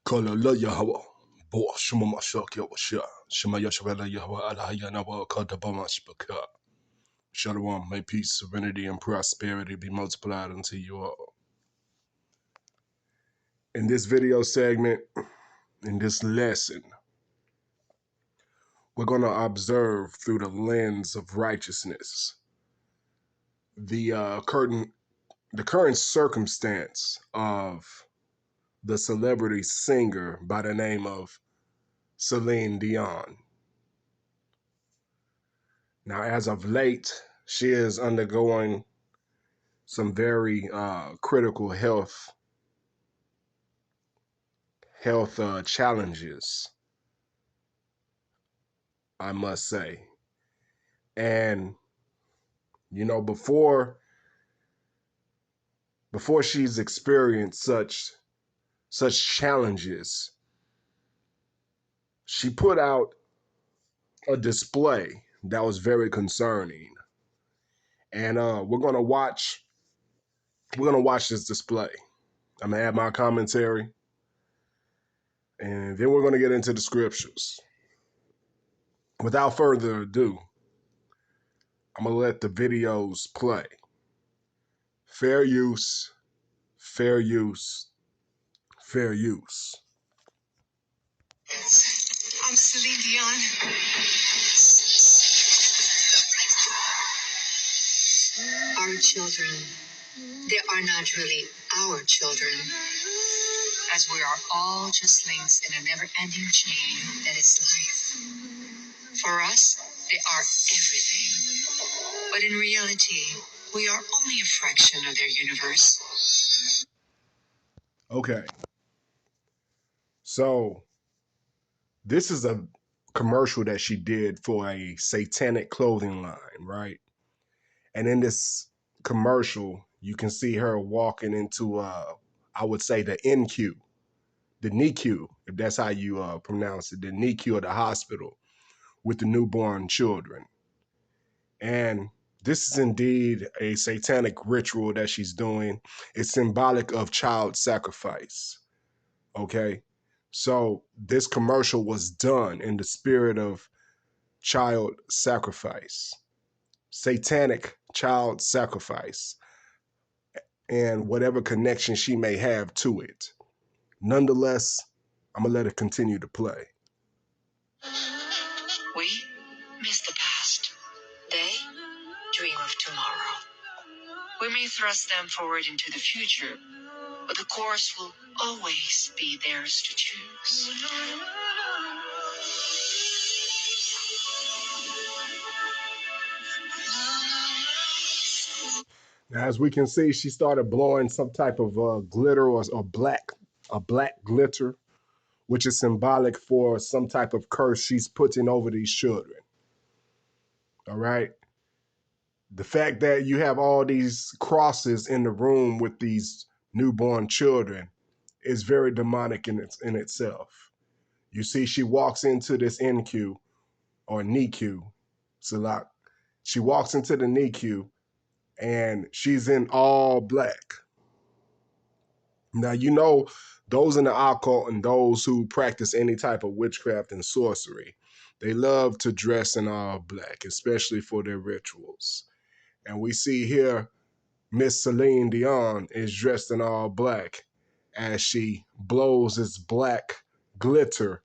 Kala la Yahweh, Bo Shuma Mashak Yawasha, Shema Yashvela Yahweh Alhayanawa Kadabamashbaka. Shalom, may peace, serenity, and prosperity be multiplied unto you all. In this video segment, in this lesson, we're going to observe through the lens of righteousness the current circumstance of the celebrity singer by the name of Celine Dion. Now, as of late, she is undergoing some very critical health challenges, I must say. And you know, before she's experienced such challenges, she put out a display that was very concerning. And we're gonna watch this display. I'm gonna add my commentary, and then we're gonna get into the scriptures. Without further ado, I'm gonna let the videos play. Fair use, fair use, fair use. I'm Celine Dion. Our children, they are not really our children, as we are all just links in a never-ending chain that is life. For us, they are everything. But in reality, we are only a fraction of their universe. Okay, so this is a commercial that she did for a Satanic clothing line, right? And in this commercial, you can see her walking into, I would say, the NQ, the NICU, if that's how you pronounce it, the NICU of the hospital with the newborn children. And this is indeed a satanic ritual that she's doing. It's symbolic of child sacrifice, okay? So this commercial was done in the spirit of child sacrifice, satanic child sacrifice, and whatever connection she may have to it. Nonetheless, I'm going to let it continue to play. We miss the past. They dream of tomorrow. We may thrust them forward into the future, but the course will always be theirs to choose. Now, as we can see, she started blowing some type of glitter or a black glitter, which is symbolic for some type of curse she's putting over these children. All right. The fact that you have all these crosses in the room with these newborn children is very demonic in itself. You see, she walks into this NQ or NICU, Salak. She walks into the NICU and she's in all black. Now, you know, those in the occult and those who practice any type of witchcraft and sorcery, they love to dress in all black, especially for their rituals. And we see here, Miss Celine Dion is dressed in all black as she blows this black glitter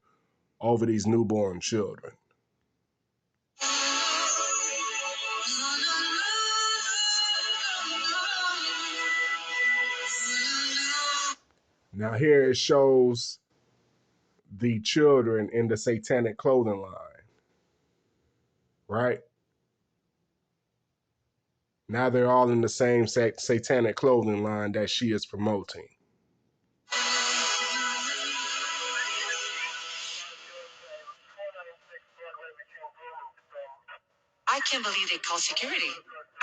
over these newborn children. Now here it shows the children in the Satanic clothing line, right? Now they're all in the same Satanic clothing line that she is promoting. I can't believe they call security.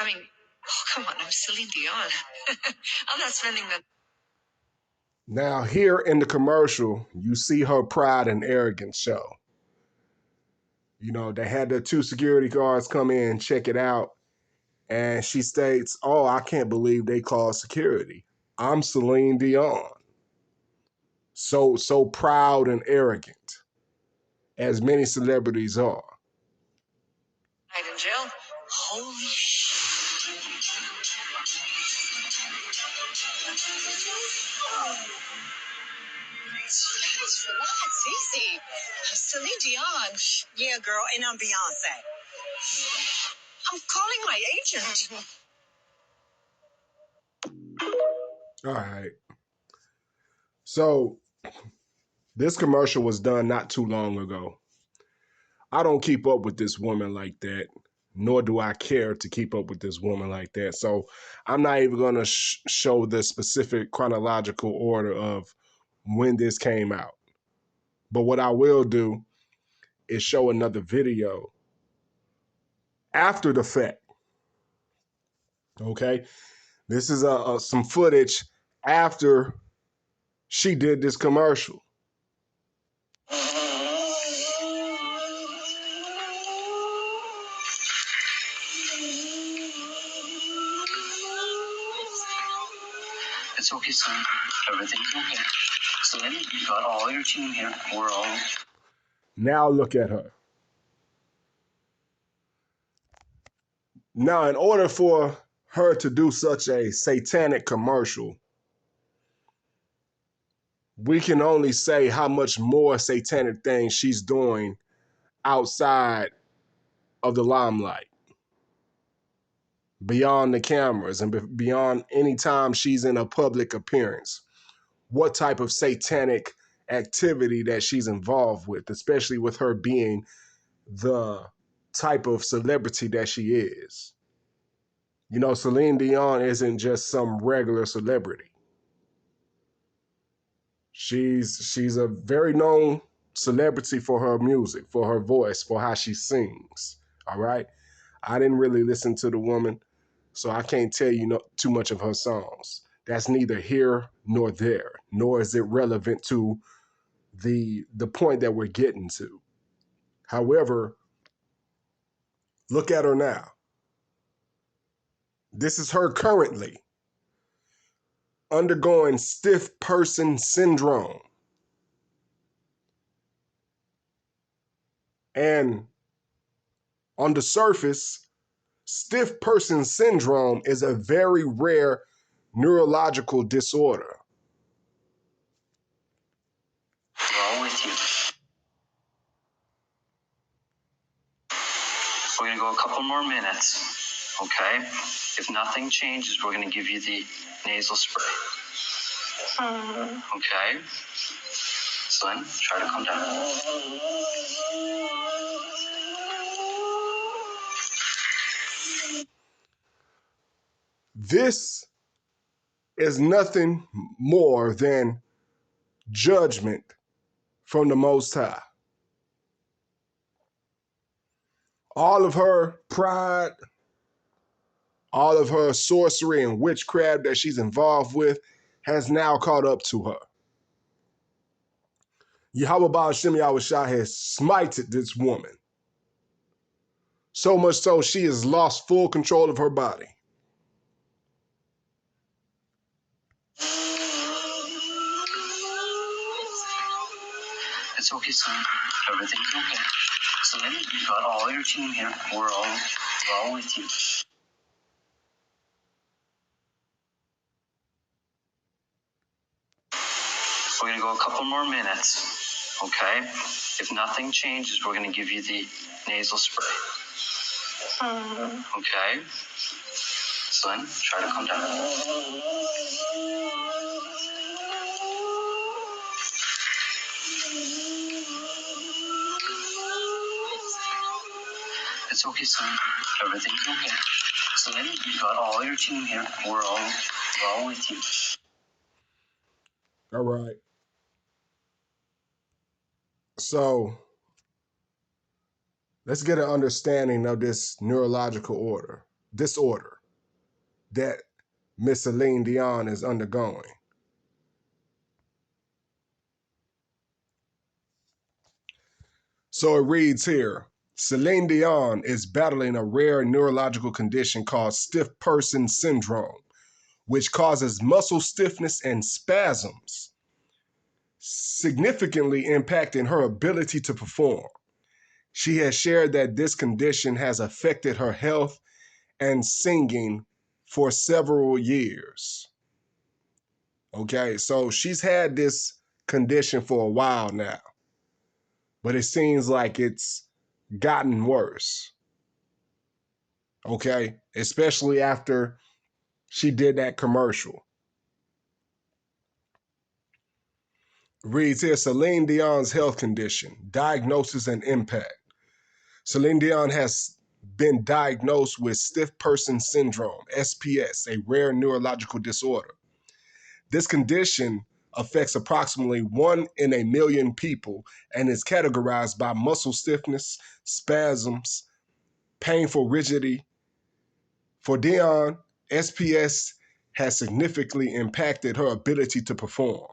I mean, oh, come on, I'm Celine Dion. I'm not spending the... Now here in the commercial, you see her pride and arrogance show. You know, they had the 2 security guards come in and check it out. And she states, "Oh, I can't believe they called security. I'm Celine Dion." so proud and arrogant, as many celebrities are. Night in jail. Holy shit. Relax, easy. Celine Dion. Yeah, girl, and I'm Beyonce. I'm calling my agent. All right. So this commercial was done not too long ago. I don't keep up with this woman like that, nor do I care to keep up with this woman like that. So I'm not even going to show the specific chronological order of when this came out. But what I will do is show another video after the fact. Okay, this is some footage after she did this commercial. It's okay, son. Everything's okay. Celine, you've got all your team here. We're all... Now look at her. Now, in order for her to do such a satanic commercial, we can only say how much more satanic things she's doing outside of the limelight, beyond the cameras and beyond any time she's in a public appearance. What type of satanic activity that she's involved with, especially with her being the type of celebrity that she is. You know, Celine Dion isn't just some regular celebrity. She's a very known celebrity for her music, for her voice, for how she sings. All right. I didn't really listen to the woman, so I can't tell you too much of her songs. That's neither here nor there, nor is it relevant to the point that we're getting to. However, look at her now. This is her currently undergoing stiff person syndrome. And on the surface, stiff person syndrome is a very rare neurological disorder. We're all with you. We're going to go a couple more minutes, okay? If nothing changes, we're going to give you the nasal spray. Okay? Celine, try to calm down. This is nothing more than judgment from the Most High. All of her pride, all of her sorcery and witchcraft that she's involved with has now caught up to her. Yahweh Baal Shem Yahushua has smited this woman. So much so she has lost full control of her body. It's okay, son. Everything's okay. Celine, you've got all your team here. We're all with you. We're going to go a couple more minutes, okay? If nothing changes, we're going to give you the nasal spray. Okay? Celine, try to calm down. It's okay, son. Everything's okay. Celine, you've got all your team here. We're all with you. All right. So let's get an understanding of this neurological disorder that Miss Celine Dion is undergoing. So it reads here, Celine Dion is battling a rare neurological condition called stiff person syndrome, which causes muscle stiffness and spasms. significantly impacting her ability to perform. She has shared that this condition has affected her health and singing for several years. Okay, so she's had this condition for a while now, but it seems like it's gotten worse. Okay, especially after she did that commercial. Reads here, Celine Dion's health condition, diagnosis and impact. Celine Dion has been diagnosed with stiff person syndrome, SPS, a rare neurological disorder. This condition affects approximately 1 in a million people and is categorized by muscle stiffness, spasms, painful rigidity. For Dion, SPS has significantly impacted her ability to perform,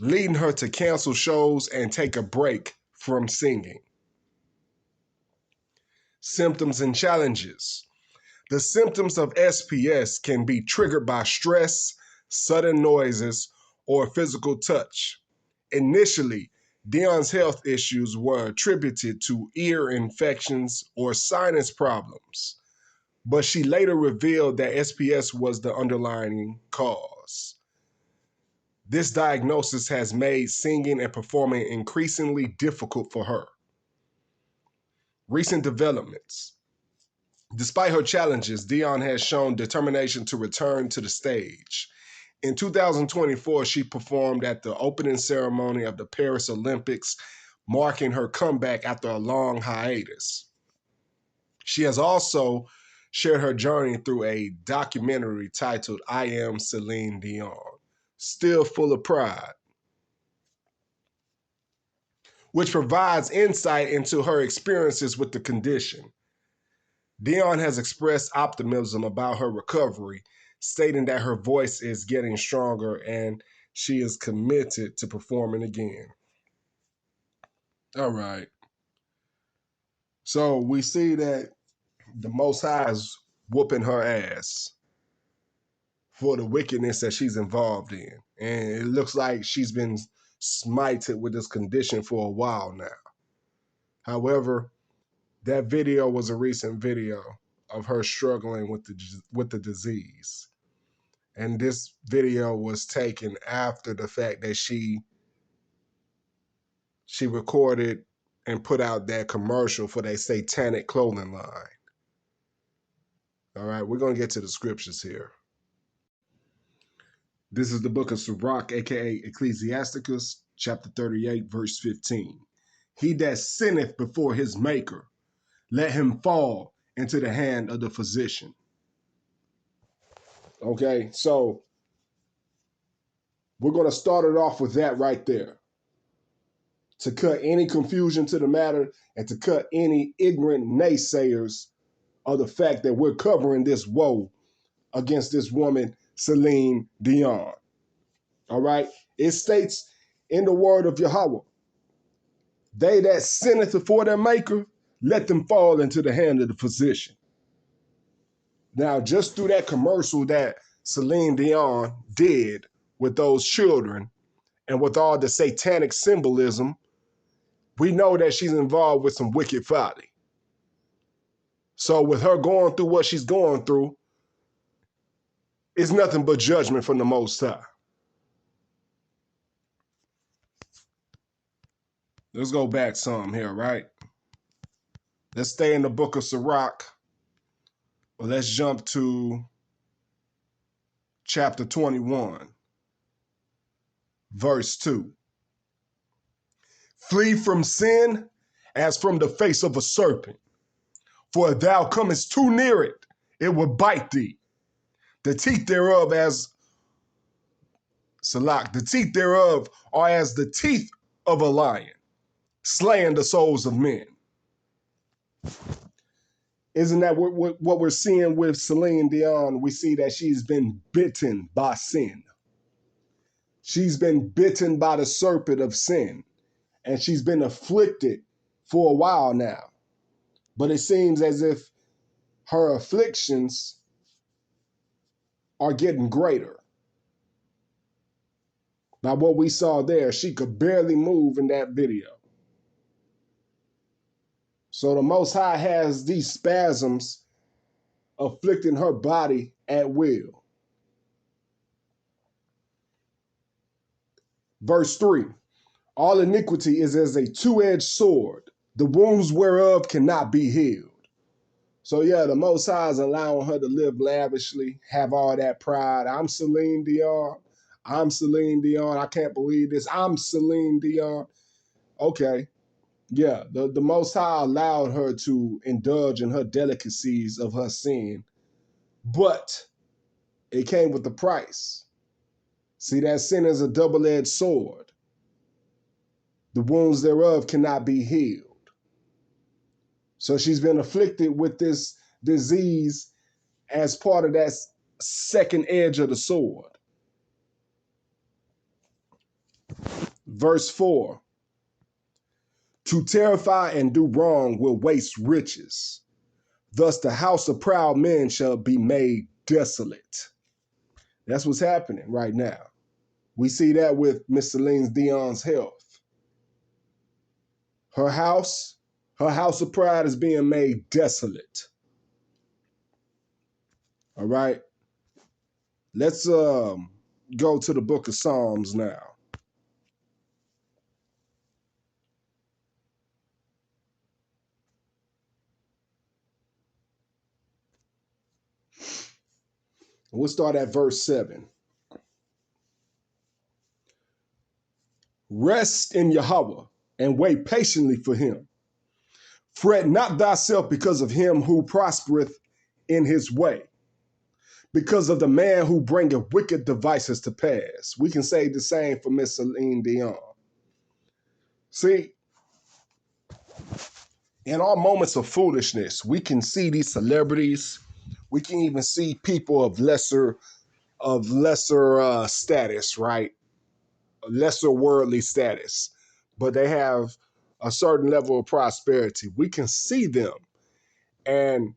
leading her to cancel shows and take a break from singing. Symptoms and challenges. The symptoms of SPS can be triggered by stress, sudden noises, or physical touch. Initially, Dion's health issues were attributed to ear infections or sinus problems, but she later revealed that SPS was the underlying cause. This diagnosis has made singing and performing increasingly difficult for her. Recent developments. Despite her challenges, Dion has shown determination to return to the stage. In 2024, she performed at the opening ceremony of the Paris Olympics, marking her comeback after a long hiatus. She has also shared her journey through a documentary titled I Am Celine Dion, Still Full of Pride, which provides insight into her experiences with the condition. Dion has expressed optimism about her recovery, stating that her voice is getting stronger and she is committed to performing again. All right. So we see that the Most High is whooping her ass for the wickedness that she's involved in. And it looks like she's been smited with this condition for a while now. However, that video was a recent video of her struggling with the disease. And this video was taken after the fact that she recorded and put out that commercial for that Satanic clothing line. All right, we're going to get to the scriptures here. This is the book of Sirach, aka Ecclesiasticus, chapter 38, verse 15. He that sinneth before his maker, let him fall into the hand of the physician. Okay, so we're going to start it off with that right there, to cut any confusion to the matter and to cut any ignorant naysayers of the fact that we're covering this woe against this woman, Celine Dion. All right? It states in the word of Yahweh, they that sinneth before their maker, let them fall into the hand of the physician. Now, just through that commercial that Celine Dion did with those children and with all the satanic symbolism, we know that she's involved with some wicked folly. So with her going through what she's going through, it's nothing but judgment from the Most High. Let's go back some here, right? Let's stay in the book of Sirach. Well, let's jump to chapter 21, verse 2. Flee from sin as from the face of a serpent, for if thou comest too near it, it will bite thee. The teeth thereof the teeth thereof are as the teeth of a lion, slaying the souls of men. Isn't that what we're seeing with Celine Dion? We see that she's been bitten by sin. She's been bitten by the serpent of sin, and she's been afflicted for a while now. But it seems as if her afflictions are getting greater. By what we saw there, she could barely move in that video. So the Most High has these spasms afflicting her body at will. Verse 3, all iniquity is as a two-edged sword, the wounds whereof cannot be healed. So yeah, the Most High is allowing her to live lavishly, have all that pride. I'm Celine Dion. I'm Celine Dion. I can't believe this. I'm Celine Dion. Okay. Yeah, the Most High allowed her to indulge in her delicacies of her sin, but it came with the price. See, that sin is a double-edged sword. The wounds thereof cannot be healed. So she's been afflicted with this disease as part of that second edge of the sword. Verse 4, to terrify and do wrong will waste riches. Thus the house of proud men shall be made desolate. That's what's happening right now. We see that with Miss Celine Dion's health. Her house of pride is being made desolate. All right. Let's go to the book of Psalms now. We'll start at verse 7. Rest in Yahweh and wait patiently for him. Fret not thyself because of him who prospereth in his way, because of the man who bringeth wicked devices to pass. We can say the same for Miss Celine Dion. See, in our moments of foolishness, we can see these celebrities. We can even see people of lesser status, right? Lesser worldly status, but they have a certain level of prosperity. We can see them and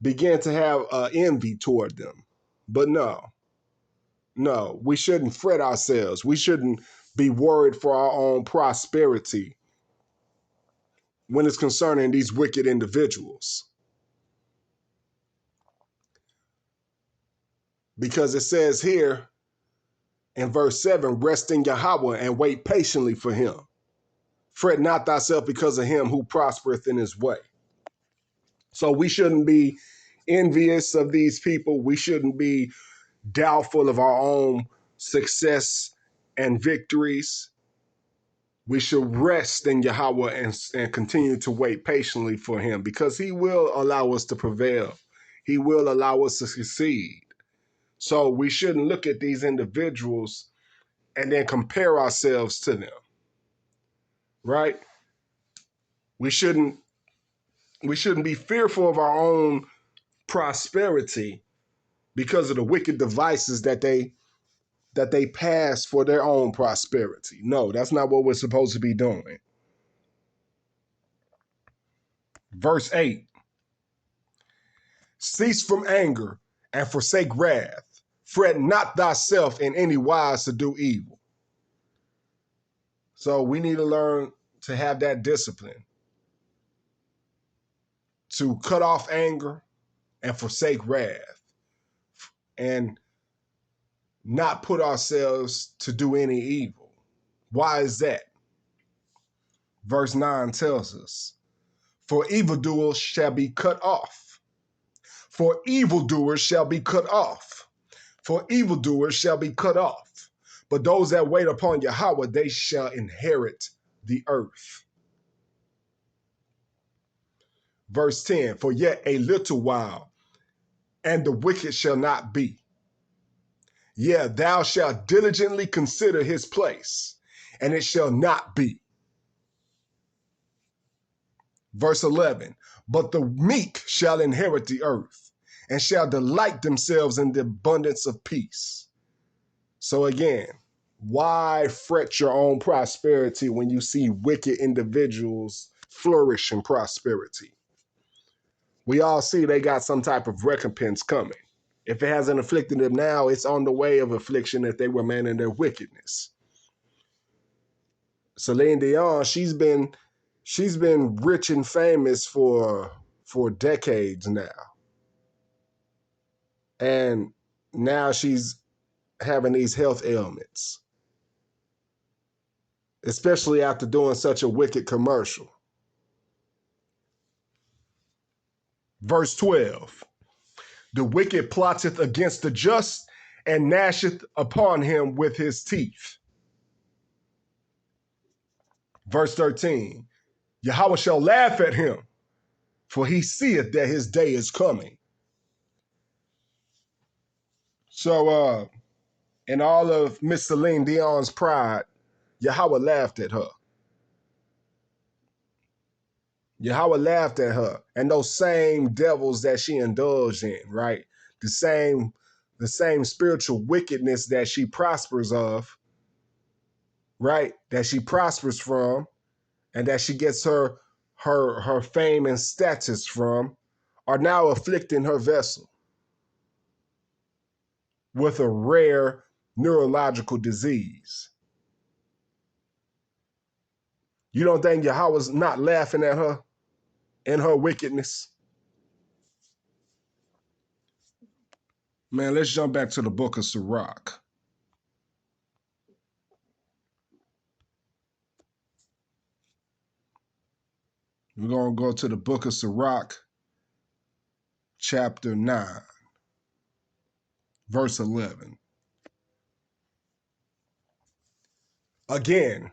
begin to have envy toward them. But no, we shouldn't fret ourselves. We shouldn't be worried for our own prosperity when it's concerning these wicked individuals. Because it says here in verse 7, rest in Yahweh and wait patiently for him. Fret not thyself because of him who prospereth in his way. So we shouldn't be envious of these people. We shouldn't be doubtful of our own success and victories. We should rest in Yahweh and continue to wait patiently for him, because he will allow us to prevail. He will allow us to succeed. So we shouldn't look at these individuals and then compare ourselves to them, right? We shouldn't be fearful of our own prosperity because of the wicked devices that they pass for their own prosperity. No, that's not what we're supposed to be doing. Verse 8, cease from anger and forsake wrath. Fret not thyself in any wise to do evil. So we need to learn to have that discipline, to cut off anger and forsake wrath, and not put ourselves to do any evil. Why is that? Verse 9 tells us, for evildoers shall be cut off. For evildoers shall be cut off. For evildoers shall be cut off. But those that wait upon Yahweh, they shall inherit the earth. Verse 10, for yet a little while, and the wicked shall not be. Yeah, thou shalt diligently consider his place, and it shall not be. Verse 11, but the meek shall inherit the earth, and shall delight themselves in the abundance of peace. So again, why fret your own prosperity when you see wicked individuals flourish in prosperity? We all see they got some type of recompense coming. If it hasn't afflicted them now, it's on the way of affliction if they remain in their wickedness. Celine Dion, she's been rich and famous for decades now. And now she's having these health ailments, especially after doing such a wicked commercial. Verse 12, the wicked plotteth against the just and gnasheth upon him with his teeth. Verse 13, Yahweh shall laugh at him, for he seeth that his day is coming. So in all of Miss Celine Dion's pride, Yahweh laughed at her. Yahweh laughed at her. And those same devils that she indulged in, right? The same spiritual wickedness that she prospers of, right? That she prospers from, and that she gets her fame and status from, are now afflicting her vessel with a rare neurological disease. You don't think Yahweh's not laughing at her in her wickedness? Man, let's jump back to the book of Sirach. We're going to go to the book of Sirach, chapter 9, verse 11. Again,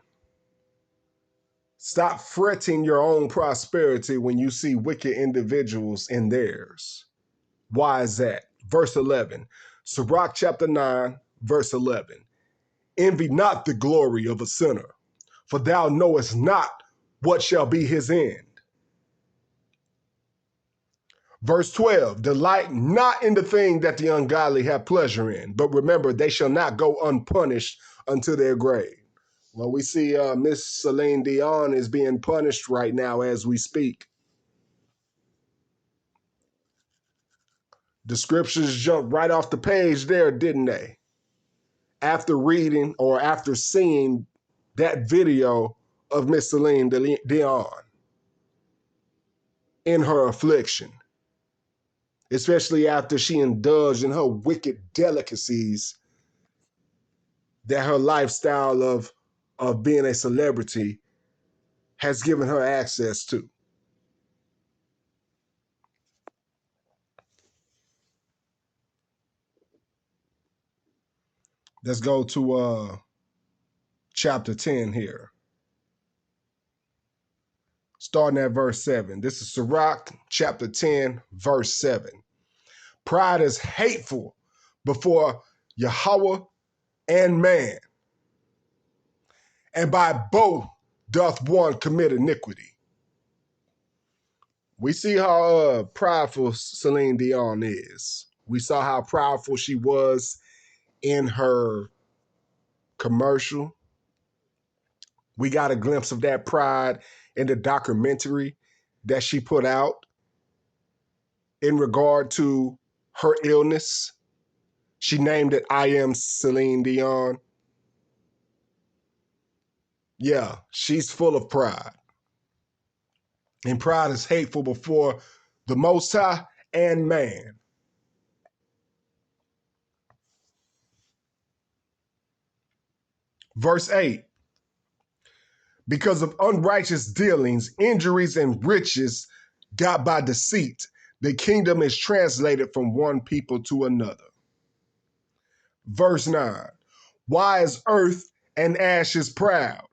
stop fretting your own prosperity when you see wicked individuals in theirs. Why is that? Verse 11, Sirach chapter 9, verse 11. Envy not the glory of a sinner, for thou knowest not what shall be his end. Verse 12, delight not in the thing that the ungodly have pleasure in, but remember they shall not go unpunished unto their grave. Well, we see Miss Celine Dion is being punished right now as we speak. The scriptures jumped right off the page there, didn't they? After reading or after seeing that video of Miss Celine Dion in her affliction, especially after she indulged in her wicked delicacies that her lifestyle of being a celebrity has given her access to. Let's go to chapter 10 here. Starting at verse 7. This is Sirach chapter 10, verse 7. Pride is hateful before Yahweh and man, and by both doth one commit iniquity. We see how prideful Celine Dion is. We saw how prideful she was in her commercial. We got a glimpse of that pride in the documentary that she put out in regard to her illness. She named it I Am Celine Dion. Yeah, she's full of pride. And pride is hateful before the Most High and man. Verse 8. Because of unrighteous dealings, injuries, and riches got by deceit, the kingdom is translated from one people to another. Verse 9. Why is earth and ashes proud?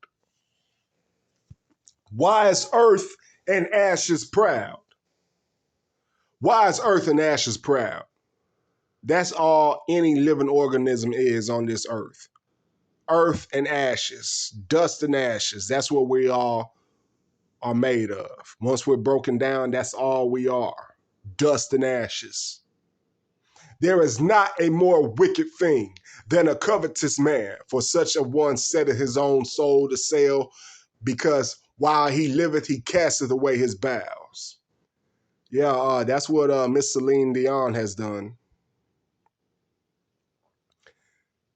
Why is earth and ashes proud? Why is earth and ashes proud? That's all any living organism is on this earth. Earth and ashes, dust and ashes. That's what we all are made of. Once we're broken down, that's all we are. Dust and ashes. There is not a more wicked thing than a covetous man, for such a one setteth his own soul to sale, because while he liveth, he casteth away his bowels. Yeah, that's what Miss Celine Dion has done.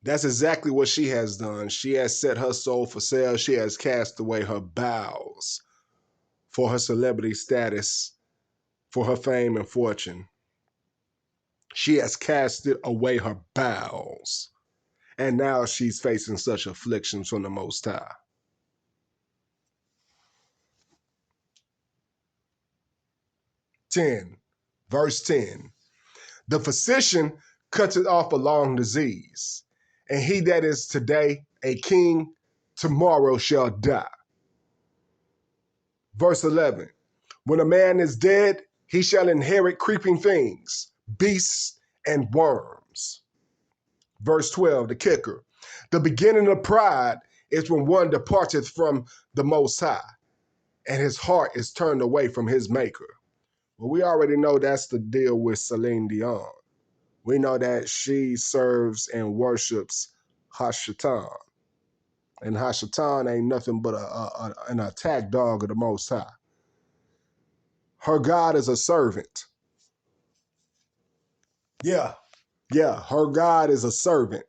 That's exactly what she has done. She has set her soul for sale. She has cast away her vows for her celebrity status, for her fame and fortune. She has casted away her bowels. And now she's facing such afflictions from the Most High. 10, verse 10. The physician cuts it off a long disease, and he that is today a king, tomorrow shall die. Verse 11. When a man is dead, he shall inherit creeping things, beasts, and worms. Verse 12, the kicker. The beginning of pride is when one departeth from the Most High, and his heart is turned away from his maker. Well, we already know that's the deal with Celine Dion. We know that she serves and worships Hashatan. And Hashatan ain't nothing but an attack dog of the Most High. Her God is a servant. Yeah, her God is a servant.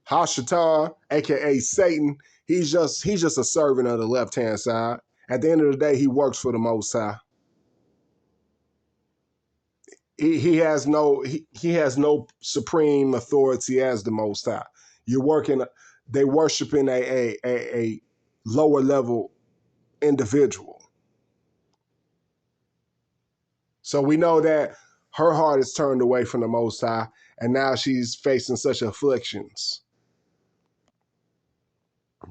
Hashatan, aka Satan, he's just a servant of the left-hand side. At the end of the day, he works for the Most High. He has no supreme authority as the Most High. You're working, they worshiping a lower level individual. So we know that her heart is turned away from the Most High, and now she's facing such afflictions.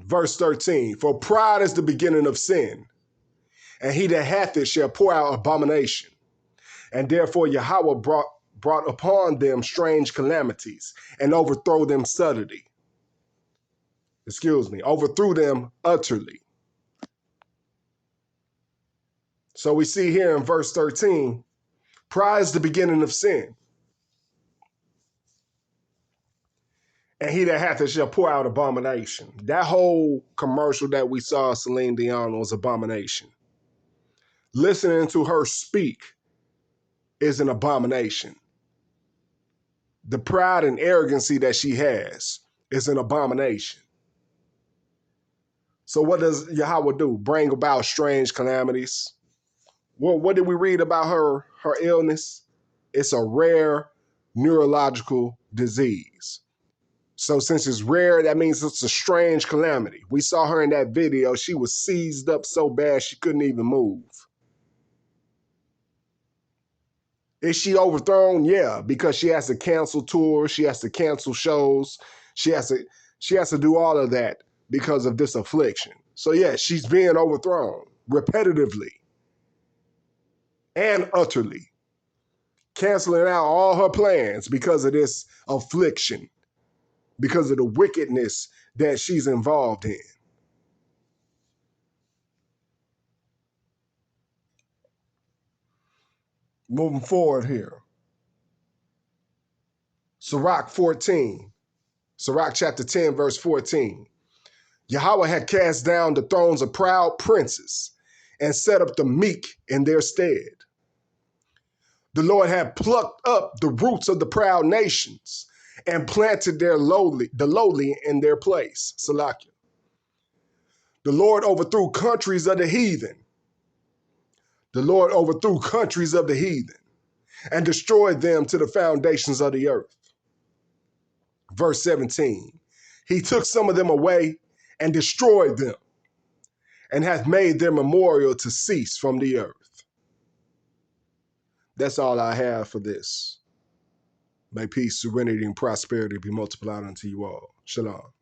Verse 13, for pride is the beginning of sin, and he that hath it shall pour out abomination. And therefore Yahweh brought upon them strange calamities, and overthrow them suddenly. Overthrew them utterly. So we see here in verse 13, pride is the beginning of sin. And he that hath it shall pour out abomination. That whole commercial that we saw Celine Dion was abomination. Listening to her speak is an abomination. The pride and arrogancy that she has is an abomination. So what does Yahweh do? Bring about strange calamities. Well, what did we read about her illness? It's a rare neurological disease. So since it's rare, that means it's a strange calamity. We saw her in that video. She was seized up so bad she couldn't even move. Is she overthrown? Yeah, because she has to cancel tours. She has to cancel shows. She has to do all of that because of this affliction. So yeah, she's being overthrown repetitively and utterly, canceling out all her plans because of this affliction, because of the wickedness that she's involved in. Moving forward here. Sirach 14, Sirach chapter 10, verse 14. Yahweh had cast down the thrones of proud princes and set up the meek in their stead. The Lord had plucked up the roots of the proud nations and planted the lowly in their place. Salakia. The Lord overthrew countries of the heathen. The Lord overthrew countries of the heathen and destroyed them to the foundations of the earth. Verse 17, he took some of them away and destroyed them, and hath made their memorial to cease from the earth. That's all I have for this. May peace, serenity, and prosperity be multiplied unto you all. Shalom.